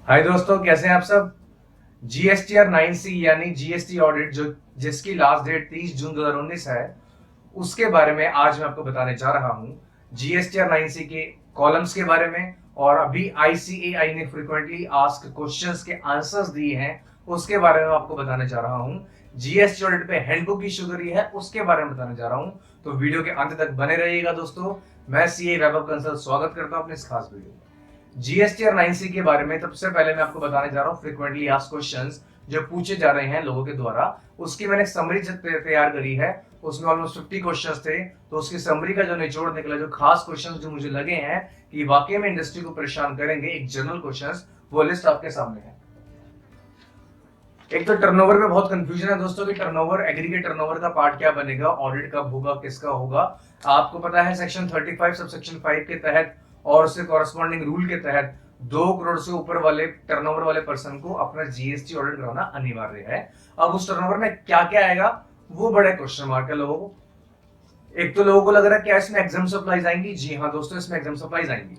हाय दोस्तों, कैसे हैं आप सब। जीएसटीआर 9C यानी जीएसटी ऑडिट जो जिसकी लास्ट डेट 30 जून 2019 है, उसके बारे में आज मैं आपको बताने जा रहा हूं। जीएसटीआर 9C के कॉलम्स के बारे में और अभी आईसीएआई ने फ्रीक्वेंटली आस्क्ड क्वेश्चंस के आंसर्स दिए हैं उसके बारे में आपको बताने जा रहा हूं। जीएसटी ऑडिट पे हैंडबुक इशू करी है उसके बारे में बताने जा रहा हूं, तो वीडियो के अंत तक बने रहिएगा दोस्तों। मैं सीए वैभव कंसल स्वागत करता हूं अपने इस खास वीडियो में। जीएसटीआर 9C के बारे में सबसे पहले मैं आपको बताने जा रहा हूँ फ्रीक्वेंटली आस्क्ड क्वेश्चंस जो पूछे जा रहे हैं लोगों के द्वारा। उसकी मैंने समरी तैयार करी है, उसमें ऑलमोस्ट 50 क्वेश्चंस थे, तो उसकी समरी का जो निचोड़ निकला, जो खास क्वेश्चंस जो मुझे लगे हैं कि वाकई में इंडस्ट्री को परेशान करेंगे, एक जनरल क्वेश्चंस, वो लिस्ट आपके सामने है। एक तो टर्नओवर में बहुत कंफ्यूजन है दोस्तों कि टर्नओवर, एग्रीगेट टर्नओवर का पार्ट क्या बनेगा, ऑडिट कब होगा, किसका होगा। आपको पता है सेक्शन 35 सब सेक्शन 5 के तहत और उससे कॉरेस्पॉन्डिंग रूल के तहत 2 करोड़ से ऊपर वाले टर्नओवर वाले पर्सन को अपना जीएसटी ऑडिट कराना अनिवार्य है। अब उस टर्नओवर में क्या क्या आएगा वो बड़े क्वेश्चन मार्क है लोगों को। एक तो लोगों को लग रहा है क्या इसमें एग्जाम सप्लाईज आएंगी। जी हाँ दोस्तों, इसमें एग्जाम सप्लाईज आएंगी।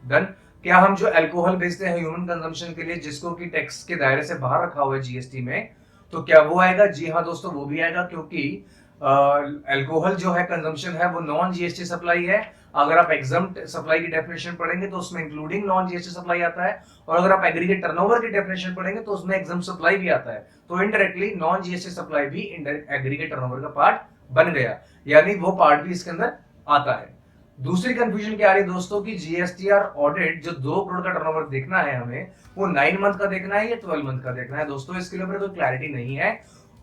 डन। क्या हम जो अल्कोहल बेचते हैं ह्यूमन कंजम्पशन के लिए, जिसको कि टैक्स के दायरे से बाहर रखा हुआ है जीएसटी में, तो क्या वो आएगा? जी हाँ दोस्तों, वो भी आएगा, क्योंकि अल्कोहल जो है कंजम्पशन है वो नॉन जीएसटी सप्लाई है। अगर आप एग्जाम सप्लाई की डेफिनेशन पढ़ेंगे तो उसमें इंक्लूडिंग नॉन जीएसटी सप्लाई आता है, और अगर आप एग्रीगेट टर्नओवर की डेफिनेशन पढ़ेंगे तो उसमें एग्जाम सप्लाई भी आता है। तो इनडायरेक्टली नॉन जीएसटी सप्लाई भी एग्रीगेट टर्नओवर का पार्ट बन गया, यानी वो पार्ट भी इसके अंदर आता है। दूसरी कंफ्यूजन क्या आ रही है दोस्तों की जीएसटीआर ऑडिट जो 2 करोड़ का टर्नओवर देखना है हमें, वो 9 मंथ का देखना है या 12 मंथ का देखना है दोस्तों, इसके ऊपर कोई क्लैरिटी नहीं है।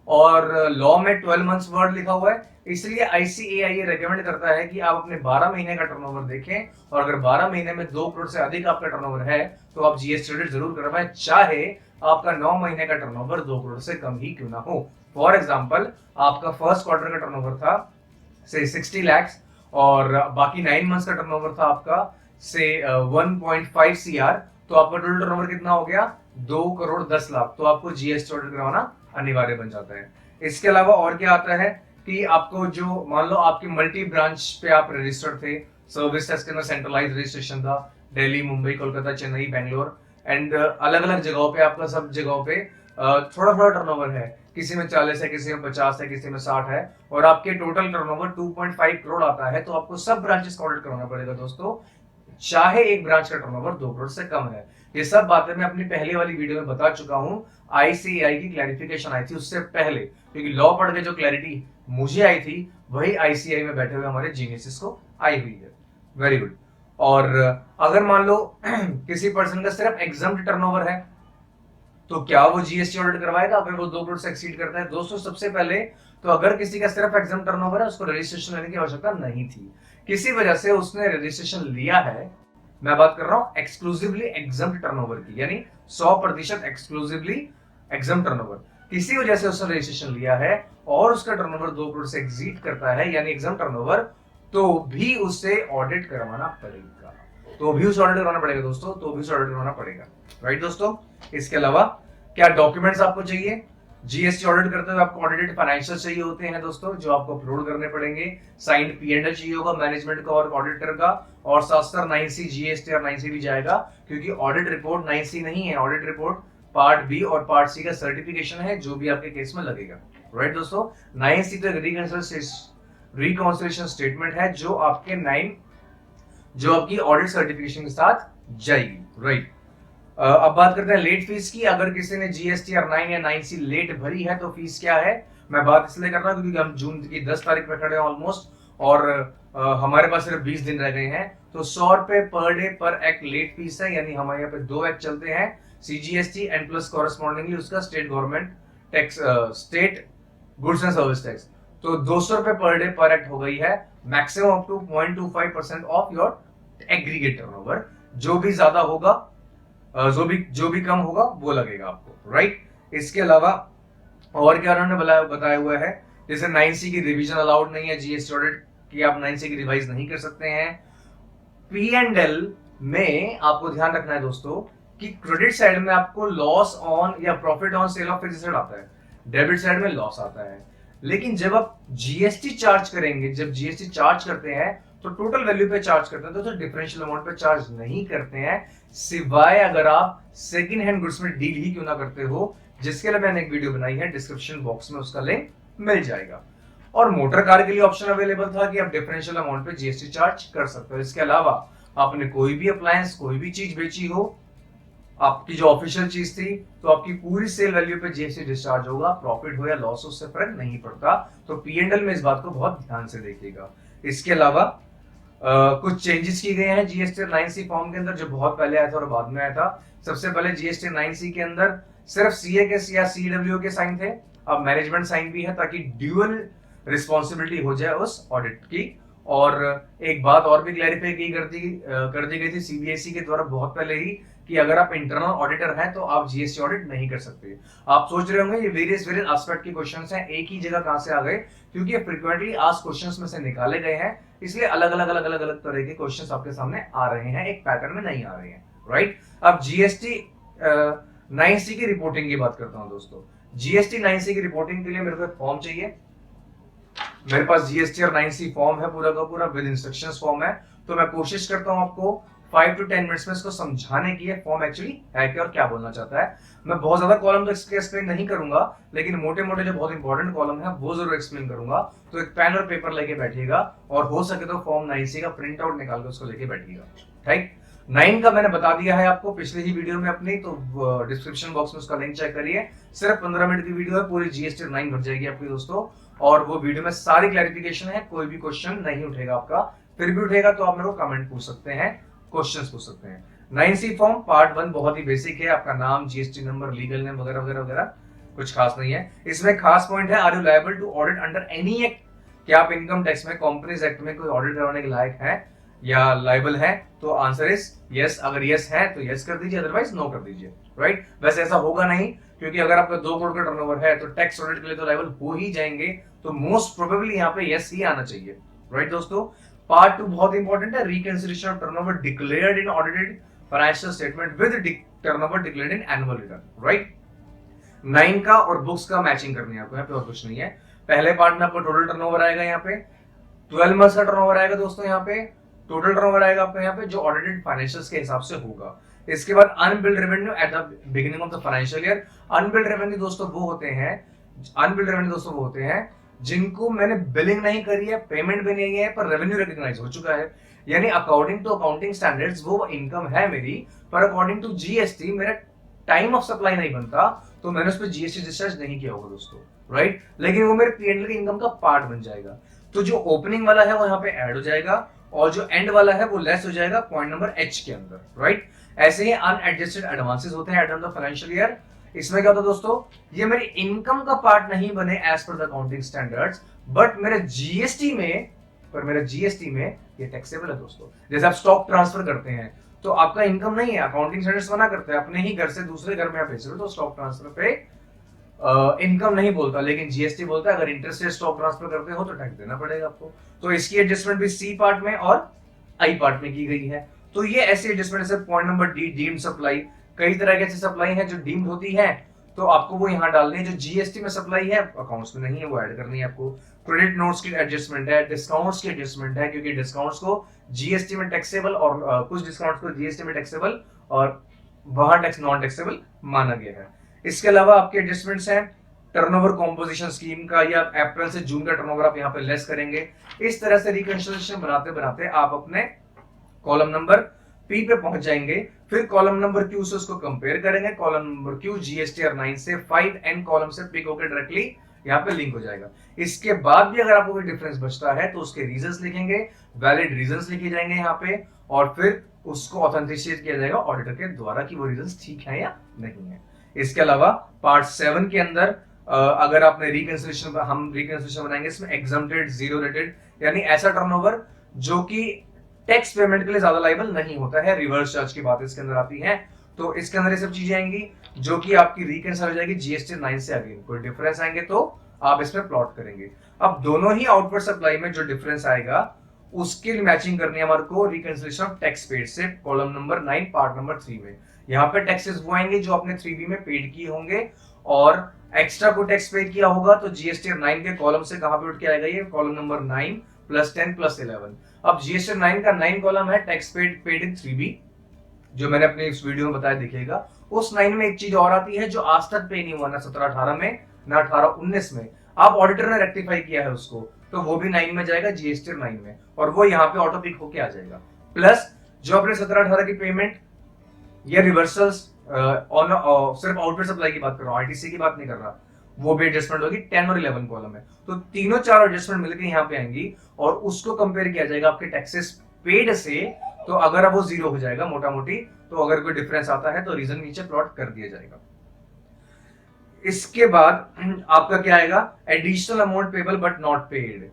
और लॉ में 12 मंथ्स वर्ड लिखा हुआ है, इसलिए आईसीएआई रेकमेंड करता है कि आप अपने 12 महीने का टर्नओवर देखें, और अगर 12 महीने में 2 करोड़ से अधिक आपका टर्नओवर है तो आप जीएसटी ऑडिट जरूर करवाएं, चाहे आपका 9 महीने का टर्नओवर 2 करोड़ से कम ही क्यों ना हो। फॉर एग्जाम्पल, आपका फर्स्ट क्वार्टर का टर्नओवर था से 60 लाख और बाकी 9 मंथ्स का टर्नओवर था आपका से 1.5 सीआर, तो आपका टोटल टर्नओवर कितना हो गया? 2 करोड़ 10 लाख। तो आपको जीएसटी ऑडिट करवाना अनिवार्य बन जाता है। इसके अलावा और क्या आता है कि आपको जो, मान लो आपकी मल्टी ब्रांच पे आप रजिस्टर्ड थे, सर्विस टैक्स के अंदर सेंट्रलाइज रजिस्ट्रेशन था, दिल्ली, मुंबई, कोलकाता, चेन्नई, बैंगलोर एंड अलग अलग जगहों पे आपका, सब जगहों पे थोड़ा थोड़ा टर्नओवर है, किसी में 40 है, किसी में 50 है, किसी में 60 है, और आपके टोटल टर्नओवर 2.5 करोड़ आता है, तो आपको सब ब्रांचेस का ऑडिट करवाना पड़ेगा दोस्तों, चाहे एक ब्रांच का टर्नओवर 2 करोड़ से कम है। ये सब बातें मैं अपनी पहले वाली वीडियो में बता चुका हूं। आईसीएआई की क्लैरिफिकेशन आई थी उससे पहले, क्योंकि लॉ पढ़ के जो क्लैरिटी मुझे आई थी वही आईसीएआई में बैठे हुए हमारे जीनियसिस को आई हुई है। Very good. और अगर मान लो किसी पर्सन का सिर्फ एग्जाम्प्ट टर्नओवर है, तो क्या वो जीएसटी ऑडिट करवाएगा अगर वो 2 करोड़ से एक्सीड करता है? दोस्तों सबसे पहले तो अगर किसी का सिर्फ एग्जाम टर्नओवर है, उसको रजिस्ट्रेशन लेने की आवश्यकता नहीं थी, किसी वजह से उसने रजिस्ट्रेशन लिया है। मैं बात कर रहा हूं एक्सक्लूसिवली एग्जाम टर्नओवर की, यानी 100% एक्सक्लूसिवली एग्जाम टर्नओवर। किसी वजह से उसने रजिस्ट्रेशन लिया है और उसका टर्नओवर 2 करोड़ से एक्सीड करता है, यानी एग्जाम टर्नओवर, तो भी उसे ऑडिट करवाना पड़ेगा। तो भी उसे ऑडिट करवाना पड़ेगा दोस्तों, तो भी उसे ऑडिट करवाना पड़ेगा। राइट दोस्तों। इसके अलावा क्या डॉक्यूमेंट्स आपको चाहिए? जीएसटी ऑडिट करते हुए आपको ऑडिटेड फाइनेंशियल चाहिए होते हैं दोस्तों, जो आपको अपलोड करने पड़ेंगे। साइंड पी&एल चाहिए होगा मैनेजमेंट का और ऑडिटर का, और साथ साथ 9C जीएसटीआर 9C भी जाएगा, क्योंकि ऑडिट रिपोर्ट 9C नहीं है, ऑडिट रिपोर्ट पार्ट बी और पार्ट सी का सर्टिफिकेशन है, जो भी आपके केस में लगेगा। राइट दोस्तों। 9C तो रिकॉन्सिलेशन स्टेटमेंट है जो आपके जो आपकी ऑडिट सर्टिफिकेशन के साथ जाएगी। राइट। अब बात करते हैं लेट फीस की। अगर किसी ने जीएसटीआर 9 या 9C लेट भरी है तो फीस क्या है? मैं बात इसलिए कर रहा हूं क्योंकि हम जून की 10 तारीख पे खड़े हैं ऑलमोस्ट, और हमारे पास सिर्फ 20 दिन रह गए हैं, तो 100 रुपए पर डे पर एक्ट लेट फीस है, यानी हमारे यहाँ पे 2 एक्ट चलते हैं, सीजीएसटी एंड प्लस कॉरेस्पॉन्डिंगली उसका state government tax, state goods and service tax. तो 200 रुपए पर डे पर एक्ट हो गई है, maximum up to 0.25% of your aggregate turnover. जो भी ज्यादा होगा, जो भी कम होगा वो लगेगा आपको। राइट। इसके अलावा और क्या उन्होंने बताया हुआ है, जैसे 9C की रिवीजन अलाउड नहीं है, जीएसटी ऑडिट की आप 9C की रिवाइज नहीं कर सकते हैं। पी&एल में आपको ध्यान रखना है दोस्तों कि क्रेडिट साइड में आपको लॉस ऑन या profit on sale of asset आता है, डेबिट साइड में लॉस आता है। लेकिन जब आप जीएसटी चार्ज करेंगे, जब जीएसटी चार्ज करते हैं, तो टोटल वैल्यू पे चार्ज करते हैं, तो डिफरेंशियल अमाउंट पे चार्ज नहीं करते हैं, सिवाय अगर आप सेकंड हैंड गुड्स में डील ही क्यों ना करते हो, जिसके लिए मैंने एक वीडियो बनाई है, डिस्क्रिप्शन बॉक्स में उसका लिंक मिल जाएगा। और मोटर कार के लिए ऑप्शन अवेलेबल था कि आप डिफरेंशियल अमाउंट पे जीएसटी चार्ज कर सकते हो। इसके अलावा आपने कोई भी अप्लायंस, कोई भी चीज बेची हो, आपकी जो ऑफिशियल चीज थी, तो आपकी पूरी सेल वैल्यू पे जीएसटी डिस्चार्ज होगा, प्रॉफिट हो या लॉस हो उससे फर्क नहीं पड़ता। तो पी&एल में इस बात को बहुत ध्यान से देखिएगा। इसके अलावा कुछ चेंजेस की गए हैं जीएसटी 9C फॉर्म के अंदर, जो बहुत पहले आया था और बाद में आया था। सबसे पहले जीएसटी 9C के अंदर सिर्फ सीए के या सीडब्ल्यू के साइन थे, अब मैनेजमेंट साइन भी है, ताकि ड्यूअल रिस्पॉन्सिबिलिटी हो जाए उस ऑडिट की। और एक बात और भी क्लैरिफाई कर दी गई थी सीबीएसई के द्वारा बहुत पहले ही, कि अगर आप इंटरनल ऑडिटर हैं तो आप जीएसटी ऑडिट नहीं कर सकते। आप सोच रहे होंगे ये वेरियस एस्पेक्ट के क्वेश्चंस हैं, एक ही जगह कहां से आ गए, क्योंकि ये फ्रीक्वेंटली आस्क्ड क्वेश्चंस में से निकाले गए हैं, इसलिए अलग अलग तरह के क्वेश्चंस आपके सामने आ रहे हैं, एक पैटर्न में नहीं आ रहे हैं, राइट। अब जीएसटी 9C की रिपोर्टिंग की बात करता हूं दोस्तों। जीएसटी 9C की रिपोर्टिंग के लिए मेरे को एक फॉर्म चाहिए। मेरे पास जीएसटी और 9C फॉर्म है, पूरा का पूरा विद इंस्ट्रक्शंस फॉर्म है। तो मैं कोशिश करता हूं आपको 5 to 10 मिनट्स में इसको समझाने की है फॉर्म एक्चुअली है क्या और क्या बोलना चाहता है। मैं बहुत ज्यादा कॉलम तो इसके एक्सप्लेन नहीं करूंगा, लेकिन मोटे मोटे जो बहुत इंपॉर्टेंट कॉलम है वो जरूर एक्सप्लेन करूंगा। तो एक पेन और पेपर लेके बैठिएगा, और हो सके तो फॉर्म 9C का प्रिंट आउट निकाल के उसको लेके बैठिएगा, ठीक। 9 का मैंने बता दिया है आपको पिछले ही वीडियो में अपनी, तो डिस्क्रिप्शन बॉक्स में उसका लिंक चेक करिए। सिर्फ 15 मिनट की वीडियो है, पूरी जीएसटी 9 भर जाएगी आपकी दोस्तों, और वो वीडियो में सारी क्लैरिफिकेशन है, कोई भी क्वेश्चन नहीं उठेगा आपका। फिर भी उठेगा तो आप मेरे को कमेंट पूछ सकते हैं, क्वेश्चंस पूछ सकते हैं। 9C फॉर्म पार्ट 1 बहुत ही बेसिक है, आपका नाम, जीएसटी नंबर, लीगल नेम वगैरह वगैरह वगैरह, कुछ खास नहीं है। इसमें खास पॉइंट है, are you liable to audit under any act, क्या आप इनकम टैक्स में, कंपनीज एक्ट में कोई ऑडिट करवाने के लायक है या लायबल है? तो आंसर इज यस। अगर यस है तो यस कर दीजिए, अदरवाइज नो कर दीजिए, राइट। वैसे ऐसा होगा नहीं, क्योंकि अगर आपका 2 करोड़ का टर्नओवर है तो टैक्स ऑडिट के लिए तो लायबल हो ही जाएंगे, तो मोस्ट प्रोबेबली यहाँ पे यस ही आना चाहिए, राइट दोस्तों। पार्ट 2 बहुत इंपॉर्टेंट है, reconsideration of turnover declared in audited financial statement with turnover declared in annual return, right. 9 का और बुक्स का मैचिंग करनी है आपको, यहाँ पे और कुछ नहीं है। पहले पार्ट में आपको टोटल टर्नओवर आएगा, यहाँ पे 12 मंथ्स का टर्नओवर आएगा दोस्तों, यहाँ पे टोटल टर्नओवर आएगा आपका यहाँ पे जो ऑडिटेड फाइनेंशियल्स के हिसाब से होगा। इसके बाद unbilled revenue at the beginning of the financial year. Unbilled revenue दोस्तों वो होते हैं जिनको मैंने बिलिंग नहीं करी है, पेमेंट भी नहीं है, पर रेवेन्यू रिकॉग्नाइज हो चुका है, यानी अकॉर्डिंग टू अकाउंटिंग स्टैंडर्ड्स वो इनकम है मेरी, पर अकॉर्डिंग टू जीएसटी मेरा टाइम ऑफ सप्लाई नहीं बनता, तो मैंने उस पर जीएसटी डिस्चार्ज नहीं किया होगा दोस्तों, राइट। लेकिन वो मेरे पी&एल की इनकम का पार्ट बन जाएगा। तो जो ओपनिंग वाला है वो यहाँ पे ऐड हो जाएगा, और जो एंड वाला है वो लेस हो जाएगा पॉइंट नंबर H के अंदर, राइट। ऐसे ही अनएडजस्टेड एडवांसेस होते हैं एट द फाइनेंशियल ईयर। इसमें क्या होता है दोस्तों, ये मेरी इनकम का पार्ट नहीं बने as per the accounting standards, but मेरे जीएसटी में ये टैक्सेबल है दोस्तों। जैसे आप स्टॉक ट्रांसफर करते हैं तो आपका इनकम नहीं है, अकाउंटिंग स्टैंडर्ड्स मना करते हैं, अपने ही घर से दूसरे घर में आप बेच रहे हो तो स्टॉक ट्रांसफर पे इनकम नहीं बोलता, लेकिन जीएसटी बोलता है। अगर इंटरेस्ट से स्टॉक ट्रांसफर करते हो तो टैक्स देना पड़ेगा आपको। तो इसकी एडजस्टमेंट भी सी पार्ट में और आई पार्ट में की गई है। तो ये ऐसी एडजस्टमेंट है। Point number D, deemed supply. कई तरह की ऐसी सप्लाई है जो डीम्ड होती है, तो आपको वो यहाँ डालनी है। जो जीएसटी में सप्लाई है, अकाउंट्स में नहीं है, वो ऐड करनी है आपको। क्रेडिट नोट्स की एडजस्टमेंट है, डिस्काउंट्स की एडजस्टमेंट है, क्योंकि डिस्काउंट्स को जीएसटी में टैक्सेबल और कुछ डिस्काउंट्स को जीएसटी में टैक्सेबल और वहां टैक्स नॉन टैक्सेबल माना गया है। इसके अलावा आपके एडजस्टमेंट्स हैं टर्नओवर कॉम्पोजिशन स्कीम का, या अप्रैल से जून का टर्नओवर आप यहाँ पे लेस करेंगे। इस तरह से रिकंसिलिएशन बनाते बनाते आप अपने कॉलम नंबर पी पे पहुंच जाएंगे। फिर कॉलम नंबर क्यू से उसको कंपेयर करेंगे। कॉलम नंबर क्यू जीएसटी और 9 से 5N कॉलम से पिक होकर डायरेक्टली यहाँ पे लिंक हो जाएगा। इसके बाद भी अगर आपको कोई डिफरेंस बचता है तो उसके रीजंस लिखेंगे, वैलिड रीजंस लिखे जाएंगे यहाँ पे, और फिर उसको ऑथेंटिकेट किया जाएगा ऑडिटर के द्वारा कि वो रीजंस ठीक है या नहीं है। इसके अलावा पार्ट 7 के अंदर अगर आपने रिकंसिलिएशन, हम रिकंसिलिएशन बनाएंगे इसमें एग्जम्प्टेड, जीरो रेटेड, यानी ऐसा टर्नओवर जो कि टैक्स पेमेंट के लिए ज्यादा लायबल नहीं होता है। रिवर्स चार्ज की बात इसके अंदर आती है, तो इसके अंदर ये सब चीजें आएंगी जो कि आपकी रिकंसिल हो जाएगी जीएसटी 9 से। आगे कोई डिफरेंस आएंगे तो आप इसमें प्लॉट करेंगे। अब दोनों ही आउटपुट सप्लाई में जो डिफरेंस आएगा उसके लिए मैचिंग करनी है हमारे को रिकंसिलिएशन ऑफ टैक्स पेड से, कॉलम नंबर 9 पार्ट नंबर 3 में। यहाँ पे टैक्सेस वो आएंगे जो आपने 3B में पेड किए होंगे, और एक्स्ट्रा को टैक्स पे किया होगा तो जीएसटी 9 के कॉलम से कहां पे उठ के आएगा, ये कॉलम नंबर 9 प्लस 10 प्लस 11। अब जीएसटी 9 का 9 कॉलम है टैक्स पेड इन 3B, जो मैंने अपने इस वीडियो में बताया दिखेगा। उस 9 में एक चीज और आती है जो आज तक पे नहीं हुआ ना 17-18 में ना 18-19 में, आप ऑडिटर ने रेक्टिफाई किया है उसको, तो वो भी 9 में जाएगा जीएसटी 9 में, और वो यहाँ पे ऑटो पिक होके आ जाएगा। प्लस जो अपने 17-18 की पेमेंट या रिवर्सल्स सिर्फ आउटवेयर सप्लाई की बात कर रहा हूँ, आईटीसी की बात नहीं कर रहा, वो भी एडजस्टमेंट होगी 10 और 11 कॉलम है। तो तीनों चार एडजस्टमेंट मिलकर यहाँ पे आएंगी और उसको कंपेयर किया जाएगा आपके टैक्सेस पेड से। तो अगर अब वो जीरो हो जाएगा मोटा मोटी, तो अगर कोई डिफरेंस आता है तो रीजन नीचे प्लॉट कर दिया जाएगा। इसके बाद आपका क्या आएगा, additional amount payable but not paid.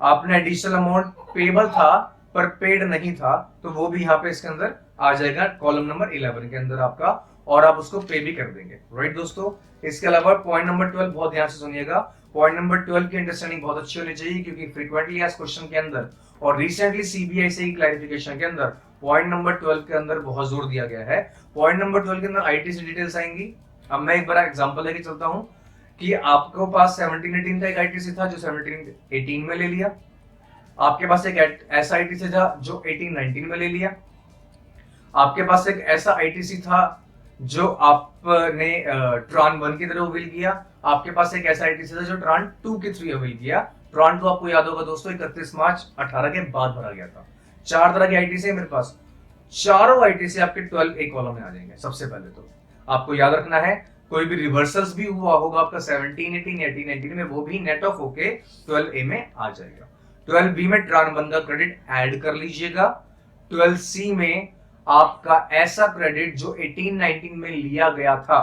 आपने एडिशनल अमाउंट पेबल था पर पेड नहीं था, तो वो भी यहाँ पे इसके अंदर आ जाएगा कॉलम नंबर 11 के अंदर आपका, और आप उसको पे भी कर देंगे। राइट दोस्तों, इसके अलावा पॉइंट नंबर 12 बहुत ध्यान से सुनिएगा। पॉइंट नंबर 12 की अंडरस्टैंडिंग बहुत अच्छी होनी चाहिए, क्योंकि फ्रीक्वेंटली आज क्वेश्चन के अंदर और रिसेंटली सीबीआई से ही क्लैरिफिकेशन के अंदर पॉइंट नंबर 12 के अंदर बहुत जोर दिया गया है। पॉइंट नंबर 12 के अंदर आईटीसी डिटेल्स आएंगी। अब मैं एक बार एग्जांपल लेके चलता हूं कि आपको पास 17-18 का एक आईटीसी था जो 17-18 में ले लिया, आपके पास एक ऐसा आईटीसी था जो 18-19 में ले लिया, आपके पास एक ऐसा आईटीसी था जो आपने ट्रान 1 की तरह अवेल किया, आपके पास एक ऐसा आईटीसी था जो ट्रान 2 के थ्रू अवेल किया। ट्रान 2 आपको याद होगा दोस्तों 31 मार्च 18 के बाद भरा गया था। 4 तरह के आईटीसी है मेरे पास, चारों आईटीसी आपके 12 ए कॉलम में आ जाएंगे। सबसे पहले तो आपको याद रखना है, कोई भी रिवर्सल्स भी हुआ होगा आपका 17-18 या 18-19 में, वो भी नेट ऑफ होके 12 ए में आ जाएगा। 12 बी में ट्रान 1 का क्रेडिट ऐड कर लीजिएगा। 12 सी में आपका ऐसा क्रेडिट जो 18-19 में लिया गया था,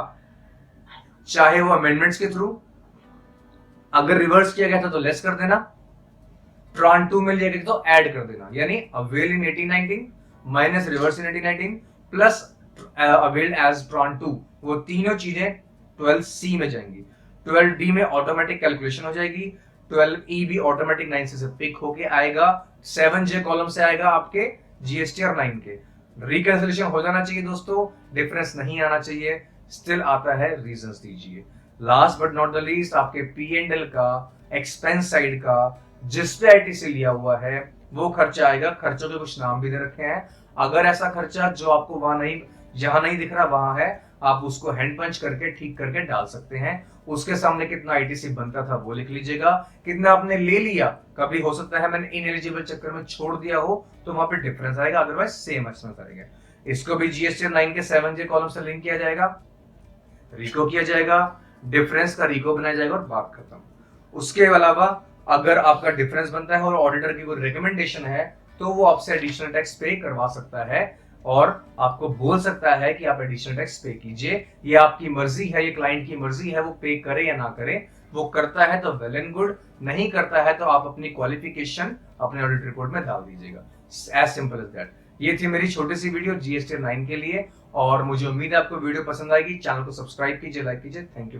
चाहे वो अमेंडमेंट्स के थ्रू, अगर रिवर्स किया गया था तो लेस कर देना, ट्रान 2 में लिया गया तो ऐड कर देना, यानी अवेल इन 18-19 माइनस रिवर्स इन 18-19 प्लस अवेल एज ट्रान 2, वो तीनों चीजें 12 सी में जाएंगी। 12 डी में ऑटोमेटिक कैलकुलेशन हो जाएगी। 12 ई भी ऑटोमेटिक 9 से पिक होके आएगा। 7 जे कॉलम से आएगा आपके जीएसटी और 9 के। रिकैंसिलेशन हो जाना चाहिए दोस्तों, डिफरेंस नहीं आना चाहिए, स्टिल आता है रीजंस दीजिए। Last but not the least, आपके P&L का एक्सपेंस साइड का जिस पे आईटीसी लिया हुआ है वो खर्चा आएगा। खर्चों के कुछ नाम भी दे रखे हैं, अगर ऐसा खर्चा जो आपको वहां नहीं, जहां नहीं दिख रहा वहां है, आप उसको हैंड पंच करके ठीक करके डाल सकते हैं। उसके सामने कितना आईटीसी बनता था वो लिख लीजिएगा, कितना आपने ले लिया, कभी हो सकता है मैंने इनएलिजिबल चक्कर में छोड़ दिया हो तो वहां पे डिफरेंस आएगा, अदरवाइज सेम एक्सपेंस आएगा। इसको भी जीएसटी 9 के 7 जे कॉलम से लिंक किया जाएगा, रिको किया जाएगा, डिफरेंस का रिको बनाया जाएगा और बात खत्म। उसके अलावा अगर आपका डिफरेंस बनता है और ऑडिटर की कोई रिकमेंडेशन है तो वो आपसे एडिशनल टैक्स पे करवा सकता है और आपको बोल सकता है कि आप एडिशनल टैक्स पे कीजिए। ये आपकी मर्जी है, ये क्लाइंट की मर्जी है, वो पे करे या ना करे। वो करता है तो वेल एंड गुड, नहीं करता है तो आप अपनी क्वालिफिकेशन अपने ऑडिट रिपोर्ट में डाल दीजिएगा। As simple as that. ये थी मेरी छोटी सी वीडियो जीएसटी 9 के लिए, और मुझे उम्मीद है आपको वीडियो पसंद आएगी। चैनल को सब्सक्राइब कीजिए, लाइक कीजिए। Thank you.